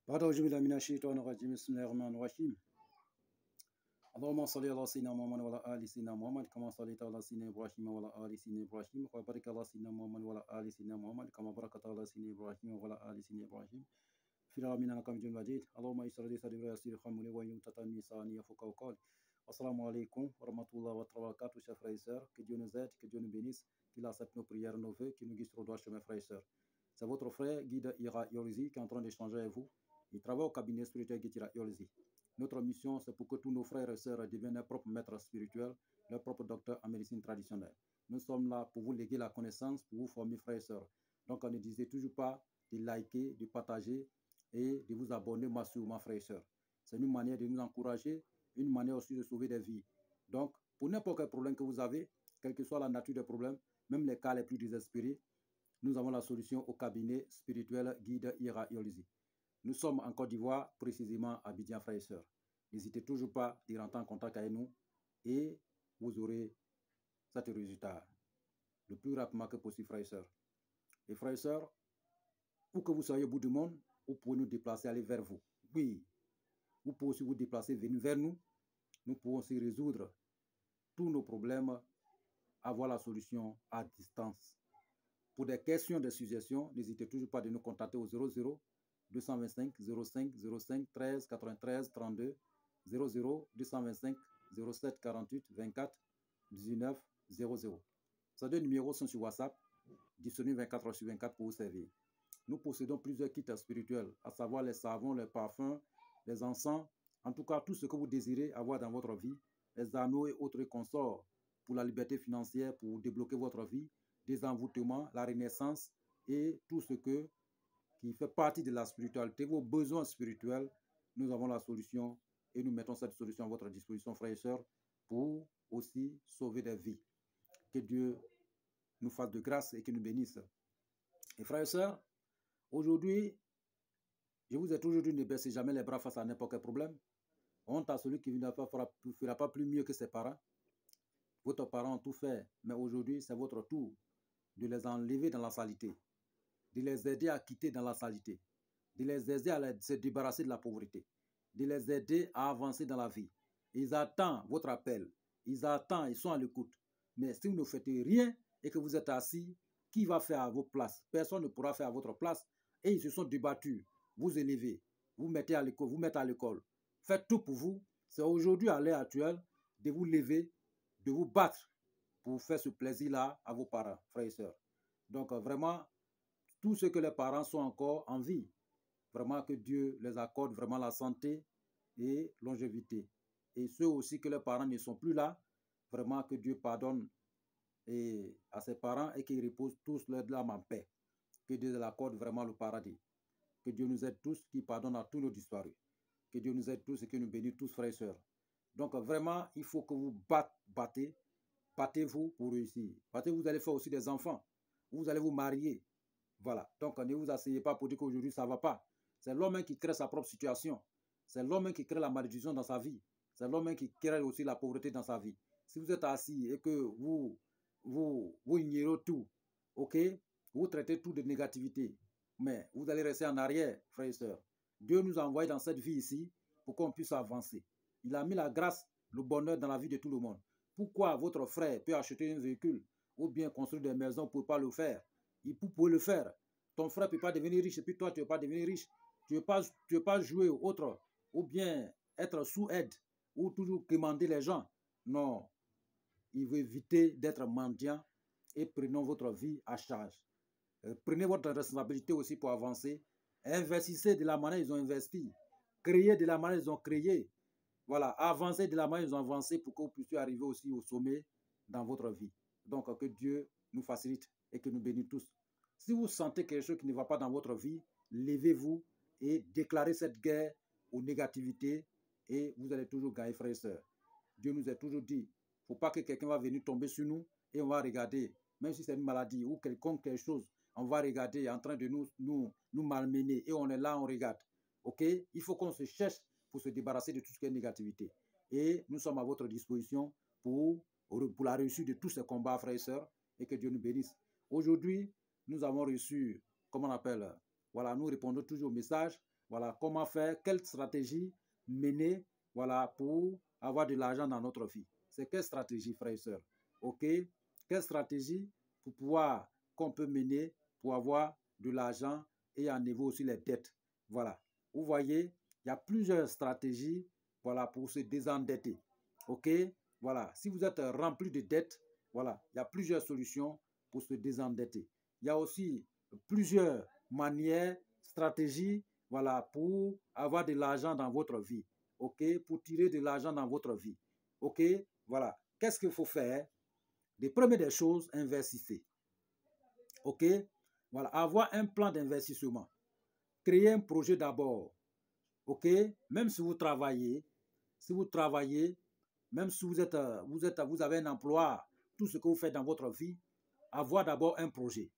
بعد أعوذ بالله من الشيطان الرجيم بسم الله الرحمن الرحيم اللهم صل على سيدنا محمد وعلى آل سيدنا محمد كما صليت على سيدنا إبراهيم وعلى آل سيدنا إبراهيم وبارك على سيدنا محمد وعلى آل سيدنا محمد كما باركت على سيدنا إبراهيم وعلى آل سيدنا إبراهيم في العالمين إنك حميد مجيد اللهم يسر لي صدري ويسر أمري ويمتطن لساني يفقهوا قولي. Assalamu alaikum wa rahmatullahi wa barakatuh, chers frères et sœurs. Que Dieu nous aide, que Dieu nous bénisse, qu'il accepte nos prières, nos vœux, qu'il nous guide sur le droit chemin, frères et sœurs. C'est votre frère Guide Ira Yolzi qui est en train d'échanger avec vous. Il travaille au cabinet spirituel Guide Ira Yolzi. Notre mission, c'est pour que tous nos frères et sœurs deviennent leurs propres maîtres spirituels, leurs propres docteurs en médecine traditionnelle. Nous sommes là pour vous léguer la connaissance, pour vous former, frères et sœurs. Donc, ne disait toujours pas de liker, de partager et de vous abonner massivement, frères et sœurs. C'est une manière de nous encourager, une manière aussi de sauver des vies. Donc, pour n'importe quel problème que vous avez, quelle que soit la nature des problèmes, même les cas les plus désespérés, nous avons la solution au cabinet spirituel Guide Ira Yolzi. Nous sommes en Côte d'Ivoire, précisément à Abidjan, frères et sœurs. N'hésitez toujours pas à rentrer en contact avec nous et vous aurez cet résultat le plus rapidement que possible, frères et sœurs. Et frères et sœurs, où que vous soyez au bout du monde, vous pouvez nous déplacer, aller vers vous. Oui, vous pouvez aussi vous déplacer, venir vers nous. Nous pouvons aussi résoudre tous nos problèmes, avoir la solution à distance. Pour des questions de suggestions, n'hésitez toujours pas de nous contacter au 00 225 05 05 13 93 32 00 225 07 48 24 19 00. Ces deux numéros sont sur WhatsApp, disponibles 24 heures sur 24 pour vous servir. Nous possédons plusieurs kits spirituels, à savoir les savons, les parfums, les encens, en tout cas tout ce que vous désirez avoir dans votre vie, les anneaux et autres consorts pour la liberté financière, pour débloquer votre vie, des envoûtements, la renaissance et tout ce qui fait partie de la spiritualité, vos besoins spirituels. Nous avons la solution et nous mettons cette solution à votre disposition, frères et sœurs, pour aussi sauver des vies. Que Dieu nous fasse de grâce et qu'il nous bénisse. Et frères et sœurs, aujourd'hui, je vous ai toujours dit, ne baissez jamais les bras face à n'importe quel problème. Honte à celui qui ne fera pas plus mieux que ses parents. Votre parents ont tout fait, mais aujourd'hui, c'est votre tour de les enlever dans la saleté, de les aider à quitter dans la saleté, de les aider à se débarrasser de la pauvreté, de les aider à avancer dans la vie. Ils attendent votre appel, ils attendent, ils sont à l'écoute. Mais si vous ne faites rien et que vous êtes assis, qui va faire à vos places? Personne ne pourra faire à votre place. Et ils se sont débattus, vous élevez, vous mettez à l'école, vous mettez à l'école. Faites tout pour vous. C'est aujourd'hui, à l'heure actuelle, de vous lever, de vous battre pour faire ce plaisir-là à vos parents, frères et sœurs. Donc, vraiment, tout ce que les parents sont encore en vie, vraiment que Dieu les accorde vraiment la santé et longévité. Et ceux aussi que les parents ne sont plus là, vraiment que Dieu pardonne à ses parents et qu'ils reposent tous leur âme en paix. Que Dieu les accorde vraiment le paradis. Que Dieu nous aide tous, qui pardonne à tous nos disparus. Que Dieu nous aide tous et que nous bénisse tous, frères et sœurs. Donc vraiment, il faut que vous battez-vous pour réussir. Parce que vous allez faire aussi des enfants. Vous allez vous marier. Voilà. Donc ne vous asseyez pas pour dire qu'aujourd'hui ça ne va pas. C'est l'homme qui crée sa propre situation. C'est l'homme qui crée la malédiction dans sa vie. C'est l'homme qui crée aussi la pauvreté dans sa vie. Si vous êtes assis et que vous ignorez tout, ok, vous traitez tout de négativité, mais vous allez rester en arrière, frères et sœurs. Dieu nous a envoyés dans cette vie ici pour qu'on puisse avancer. Il a mis la grâce, le bonheur dans la vie de tout le monde. Pourquoi votre frère peut acheter un véhicule ou bien construire des maisons pour ne pas le faire? Vous pouvez le faire. Ton frère ne peut pas devenir riche et puis toi, tu ne veux pas devenir riche. Tu ne veux pas jouer autre ou bien être sous aide ou toujours commander les gens. Non. Il veut éviter d'être mendiant et prenons votre vie à charge. Prenez votre responsabilité aussi pour avancer. Investissez de la manière ils ont investi. Créez de la manière ils ont créé. Voilà, avancez de la manière ils ont avancé pour que vous puissiez arriver aussi au sommet dans votre vie. Donc, que Dieu nous facilite et que nous bénisse tous. Si vous sentez quelque chose qui ne va pas dans votre vie, levez-vous et déclarez cette guerre aux négativités et vous allez toujours gagner, frères et sœurs. Dieu nous a toujours dit, il ne faut pas que quelqu'un va venir tomber sur nous et on va regarder, même si c'est une maladie ou quelque chose, on va regarder en train de nous malmener et on est là, on regarde. Ok? Il faut qu'on se cherche pour se débarrasser de tout ce qui est négativité. Et nous sommes à votre disposition pour la réussite de tous ces combats, frères et sœurs, et que Dieu nous bénisse. Aujourd'hui, nous avons reçu, comment on appelle, voilà, nous répondons toujours aux messages. Voilà, comment faire, quelle stratégie mener, voilà, pour avoir de l'argent dans notre vie. C'est quelle stratégie, frères et sœurs? OK? Quelle stratégie pour pouvoir, qu'on peut mener pour avoir de l'argent et enlever aussi les dettes. Voilà. Vous voyez, il y a plusieurs stratégies, voilà, pour se désendetter. OK? Voilà. Si vous êtes rempli de dettes, voilà, il y a plusieurs solutions pour se désendetter. Il y a aussi plusieurs manières, stratégies, voilà, pour avoir de l'argent dans votre vie. OK? Pour tirer de l'argent dans votre vie. OK? Voilà. Qu'est-ce qu'il faut faire? Les premières des choses, investissez. OK? Voilà. Avoir un plan d'investissement. Créer un projet d'abord. OK? Même si vous travaillez, même si vous avez un emploi, tout ce que vous faites dans votre vie, avoir d'abord un projet.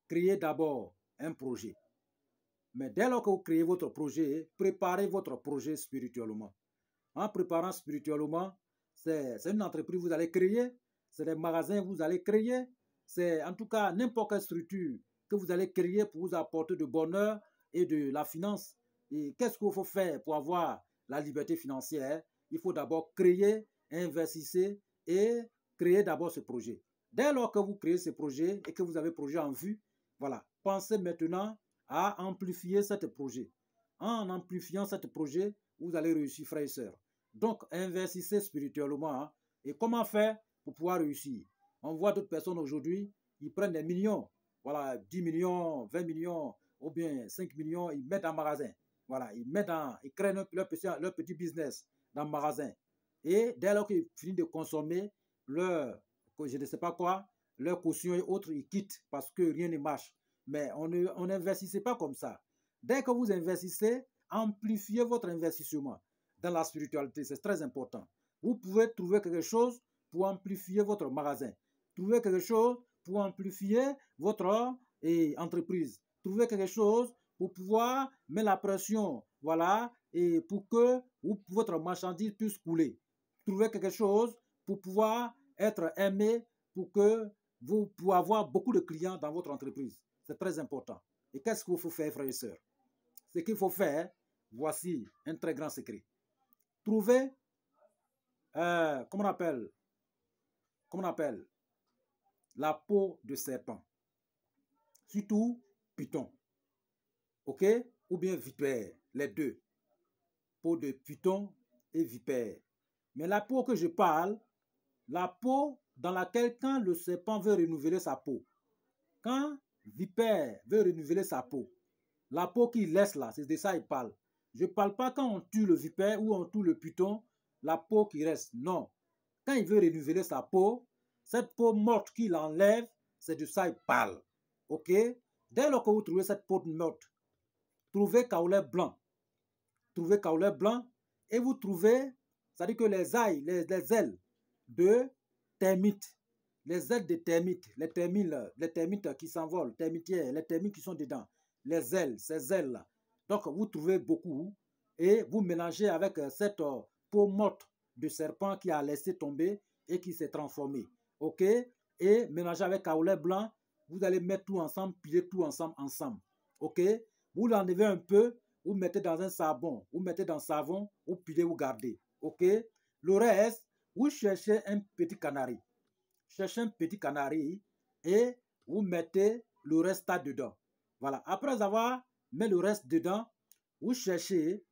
Créez d'abord un projet. Mais dès lors que vous créez votre projet, préparez votre projet spirituellement. En préparant spirituellement, c'est une entreprise que vous allez créer, c'est des magasins que vous allez créer, c'est en tout cas n'importe quelle structure que vous allez créer pour vous apporter de bonheur et de la finance. Et qu'est-ce qu'il faut faire pour avoir la liberté financière? Il faut d'abord créer, investir et créer d'abord ce projet. Dès lors que vous créez ce projet et que vous avez le projet en vue, voilà, pensez maintenant à amplifier ce projet. En amplifiant ce projet, vous allez réussir, frères et sœurs. Donc, investissez spirituellement. Hein. Et comment faire pour pouvoir réussir? On voit d'autres personnes aujourd'hui, ils prennent des millions. Voilà, 10 millions, 20 millions, ou bien 5 millions, ils mettent en magasin. Voilà, ils créent leur petit business dans le magasin. Et dès lors qu'ils finissent de consommer leur, je ne sais pas quoi, leur caution et autres, ils quittent parce que rien ne marche. Mais on n'investissait pas comme ça. Dès que vous investissez, amplifiez votre investissement dans la spiritualité. C'est très important. Vous pouvez trouver quelque chose pour amplifier votre magasin. Trouver quelque chose pour amplifier votre entreprise. Trouver quelque chose pour pouvoir mettre la pression, voilà, et pour que votre marchandise puisse couler. Trouver quelque chose pour pouvoir être aimé, pour que vous puissiez avoir beaucoup de clients dans votre entreprise. C'est très important. Et qu'est-ce qu'il faut faire, frères et sœurs? Ce qu'il faut faire, voici un très grand secret. Trouver, comment on appelle, la peau de serpent. Surtout python. OK? Ou bien vipère, les deux. Peau de python et vipère. Mais la peau que je parle, la peau dans laquelle quand le serpent veut renouveler sa peau, quand vipère veut renouveler sa peau, la peau qu'il laisse là, c'est de ça il parle. Je ne parle pas quand on tue le vipère ou on tue le python, la peau qui reste. Non. Quand il veut renouveler sa peau, cette peau morte qu'il enlève, c'est de ça il parle. OK? Dès lors que vous trouvez cette peau morte, trouvez kaolin blanc. Trouvez kaolin blanc et vous trouvez, c'est-à-dire que les ailes de termites, les ailes de termites, les termites qui s'envolent, termitières, les termites qui sont dedans, les ailes, ces ailes-là. Donc, vous trouvez beaucoup et vous mélangez avec cette peau morte de serpent qui a laissé tomber et qui s'est transformée. OK? Et mélangez avec kaolin blanc, vous allez mettre tout ensemble, piler tout ensemble. OK? Vous l'enlevez un peu, vous mettez dans un savon, vous mettez dans le savon, vous pilez, vous gardez. OK? Le reste, vous cherchez un petit canari. Cherchez un petit canari et vous mettez le reste dedans. Voilà. Après avoir mis le reste dedans, vous cherchez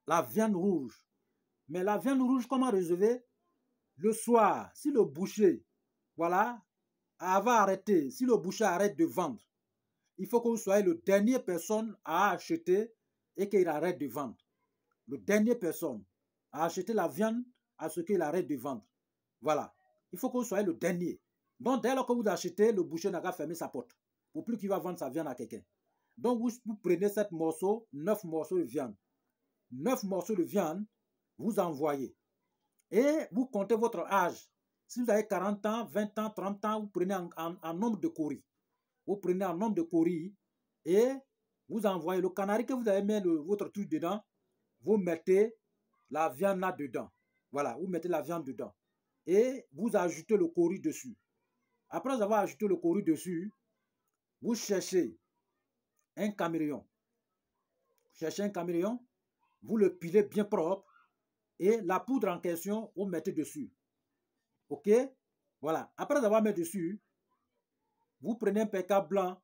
la viande rouge. Mais la viande rouge, comment réserver? Le soir, si le boucher, voilà, va arrêter, si le boucher arrête de vendre, il faut que vous soyez le dernier personne à acheter et qu'il arrête de vendre. Le dernier personne à acheter la viande à ce qu'il arrête de vendre. Voilà. Il faut que vous soyez le dernier. Donc, dès lors que vous achetez, le boucher n'a qu'à fermer sa porte. Pour plus qu'il va vendre sa viande à quelqu'un. Donc, vous prenez 7 morceaux, 9 morceaux de viande. 9 morceaux de viande, vous envoyez. Et vous comptez votre âge. Si vous avez 40 ans, 20 ans, 30 ans, vous prenez en nombre de coris. Vous prenez un nombre de coris et vous envoyez le canari que vous avez mis votre truc dedans, vous mettez la viande là dedans. Voilà, vous mettez la viande dedans. Et vous ajoutez le coris dessus. Après avoir ajouté le coris dessus, vous cherchez un caméléon. cherchez un caméléon, vous le pilez bien propre et la poudre en question, vous mettez dessus. OK? Voilà. Après avoir mis dessus, vous prenez un PK blanc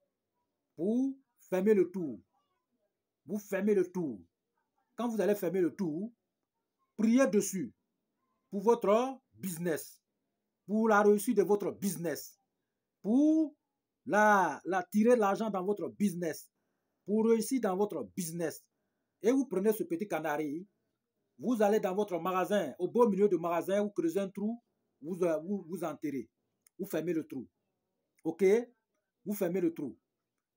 pour fermer le tour. Vous fermez le tour. Quand vous allez fermer le tour, priez dessus pour votre business, pour la réussite de votre business, pour tirer l'argent dans votre business, pour réussir dans votre business. Et vous prenez ce petit canari, vous allez dans votre magasin, au beau milieu du magasin, vous creusez un trou, vous enterrez, vous fermez le trou. OK? Vous fermez le trou.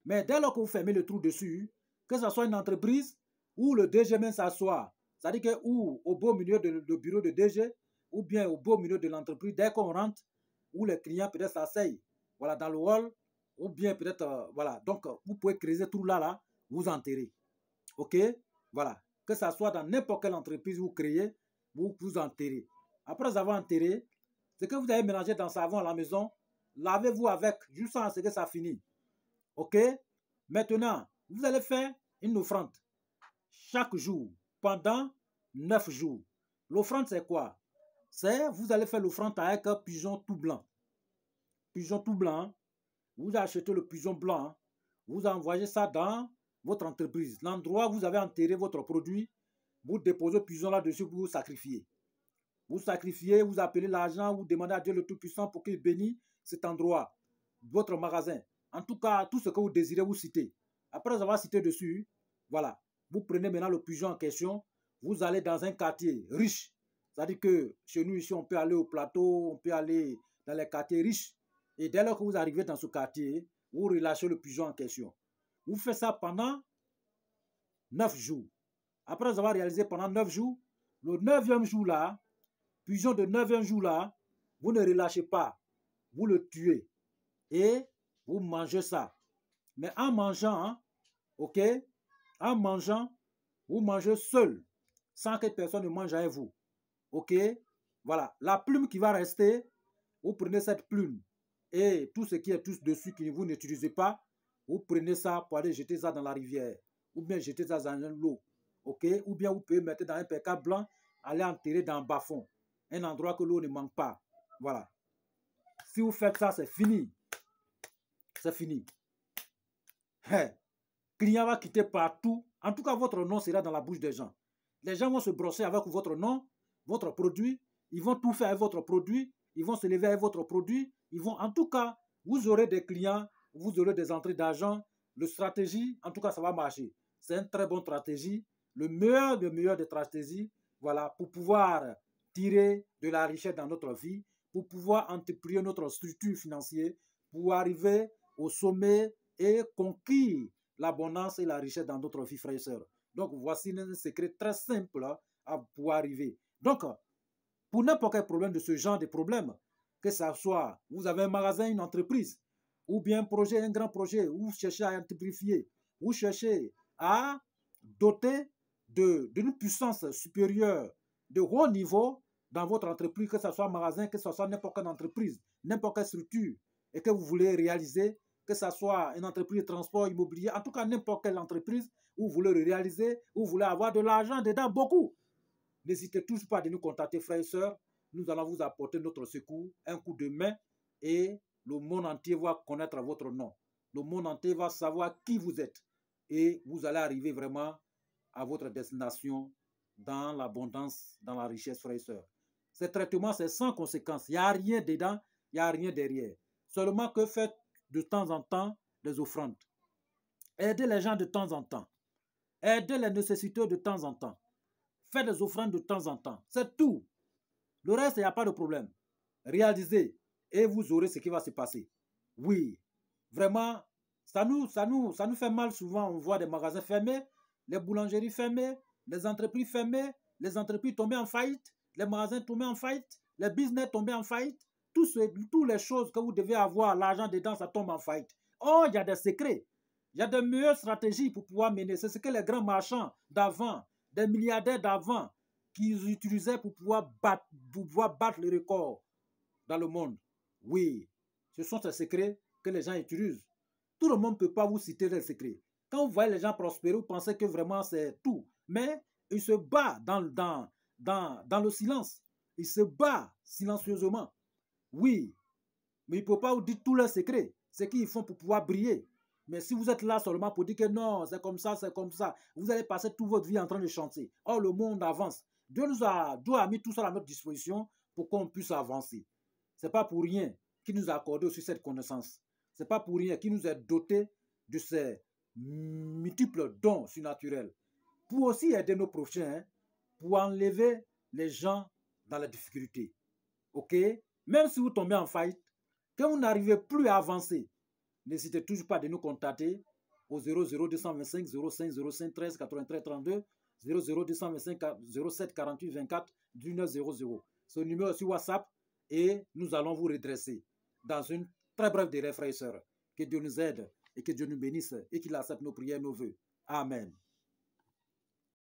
Mais dès lors que vous fermez le trou dessus, que ce soit une entreprise où le DG même s'assoit, c'est-à-dire que ou au beau milieu du bureau de DG, ou bien au beau milieu de l'entreprise, dès qu'on rentre, où les clients peut-être s'asseyent, voilà, dans le hall, ou bien peut-être, voilà, donc vous pouvez creuser tout là, vous enterrez. OK? Voilà. Que ce soit dans n'importe quelle entreprise vous créez, vous enterrez. Après avoir enterré, ce que vous avez mélangé dans savon à la maison, lavez-vous avec, jusqu'à ce que ça finisse. OK? Maintenant, vous allez faire une offrande chaque jour pendant 9 jours. L'offrande, c'est quoi? C'est, vous allez faire l'offrande avec un pigeon tout blanc. Pigeon tout blanc, vous achetez le pigeon blanc, vous envoyez ça dans votre entreprise. L'endroit où vous avez enterré votre produit, vous déposez le pigeon là-dessus pour vous sacrifier. Vous sacrifiez, vous appelez l'argent, vous demandez à Dieu le Tout-Puissant pour qu'il bénisse cet endroit, votre magasin. En tout cas, tout ce que vous désirez, vous citez. Après avoir cité dessus, voilà, vous prenez maintenant le pigeon en question, vous allez dans un quartier riche. C'est-à-dire que chez nous ici, on peut aller au plateau, on peut aller dans les quartiers riches. Et dès lors que vous arrivez dans ce quartier, vous relâchez le pigeon en question. Vous faites ça pendant 9 jours. Après avoir réalisé pendant 9 jours, le 9e jour là, pigeon de 9e jour là, vous ne relâchez pas. Vous le tuez. Et vous mangez ça. Mais en mangeant, hein, OK, en mangeant, vous mangez seul, sans que personne ne mange avec vous. OK, voilà. La plume qui va rester, vous prenez cette plume et tout ce qui est tous dessus que vous n'utilisez pas, vous prenez ça pour aller jeter ça dans la rivière ou bien jeter ça dans l'eau. OK, ou bien vous pouvez mettre dans un PK blanc, aller enterrer dans un bas-fond, un endroit que l'eau ne manque pas. Voilà. Si vous faites ça, c'est fini. C'est fini. Hey. Client va quitter partout. En tout cas, votre nom sera dans la bouche des gens. Les gens vont se brosser avec votre nom, votre produit. Ils vont tout faire avec votre produit. Ils vont se lever avec votre produit. Ils vont, en tout cas, vous aurez des clients, vous aurez des entrées d'argent. Le stratégie, en tout cas, ça va marcher. C'est une très bonne stratégie. Le meilleur des stratégies, voilà, pour pouvoir tirer de la richesse dans notre vie, pour pouvoir entreprendre notre structure financière, pour arriver au sommet et conquérir l'abondance et la richesse dans notre vie, frères et sœurs. Donc, voici un secret très simple à pouvoir arriver. Donc, pour n'importe quel problème de ce genre de problème, que ce soit, vous avez un magasin, une entreprise, ou bien un projet, un grand projet, vous cherchez à amplifier, vous cherchez à doter d'une puissance supérieure de haut niveau dans votre entreprise, que ce soit un magasin, que ce soit n'importe quelle entreprise, n'importe quelle structure, et que vous voulez réaliser, que ce soit une entreprise de transport immobilier, en tout cas n'importe quelle entreprise où vous voulez le réaliser, où vous voulez avoir de l'argent dedans, beaucoup. N'hésitez toujours pas à nous contacter, frères et sœurs. Nous allons vous apporter notre secours, un coup de main, et le monde entier va connaître votre nom. Le monde entier va savoir qui vous êtes. Et vous allez arriver vraiment à votre destination dans l'abondance, dans la richesse, frères et sœurs. Ce traitement, c'est sans conséquence. Il n'y a rien dedans, il n'y a rien derrière. Seulement que faites de temps en temps des offrandes. Aidez les gens de temps en temps. Aidez les nécessiteux de temps en temps. Faites des offrandes de temps en temps. C'est tout. Le reste, il n'y a pas de problème. Réalisez et vous aurez ce qui va se passer. Oui, vraiment, ça nous fait mal souvent. On voit des magasins fermés, les boulangeries fermées, les entreprises fermées, les entreprises tombées en faillite, les magasins tombés en faillite, les business tombés en faillite. Toutes les choses que vous devez avoir, l'argent dedans, ça tombe en faillite. Oh, il y a des secrets. Il y a de meilleures stratégies pour pouvoir mener. C'est ce que les grands marchands d'avant, des milliardaires d'avant, qu'ils utilisaient pour pouvoir battre le record dans le monde. Oui, ce sont ces secrets que les gens utilisent. Tout le monde ne peut pas vous citer les secrets. Quand vous voyez les gens prospérer, vous pensez que vraiment c'est tout. Mais il se bat dans le silence. Il se bat silencieusement. Oui, mais il ne peut pas vous dire tous leurs secrets. Ce qu'ils font pour pouvoir briller. Mais si vous êtes là seulement pour dire que non, c'est comme ça, vous allez passer toute votre vie en train de chanter. Or, le monde avance. Dieu a mis tout ça à notre disposition pour qu'on puisse avancer. Ce n'est pas pour rien qu'il nous a accordé aussi cette connaissance. Ce n'est pas pour rien qu'il nous a doté de ces multiples dons surnaturels. Pour aussi aider nos prochains, hein, pour enlever les gens dans la difficulté. OK? Même si vous tombez en faillite, que vous n'arrivez plus à avancer, n'hésitez toujours pas de nous contacter au 00225 05 05 13 83 32 00225 07 48 24 1900. Ce numéro est sur WhatsApp et nous allons vous redresser dans une très brève délai, frères et sœurs. Que Dieu nous aide et que Dieu nous bénisse et qu'il accepte nos prières, nos vœux. Amen.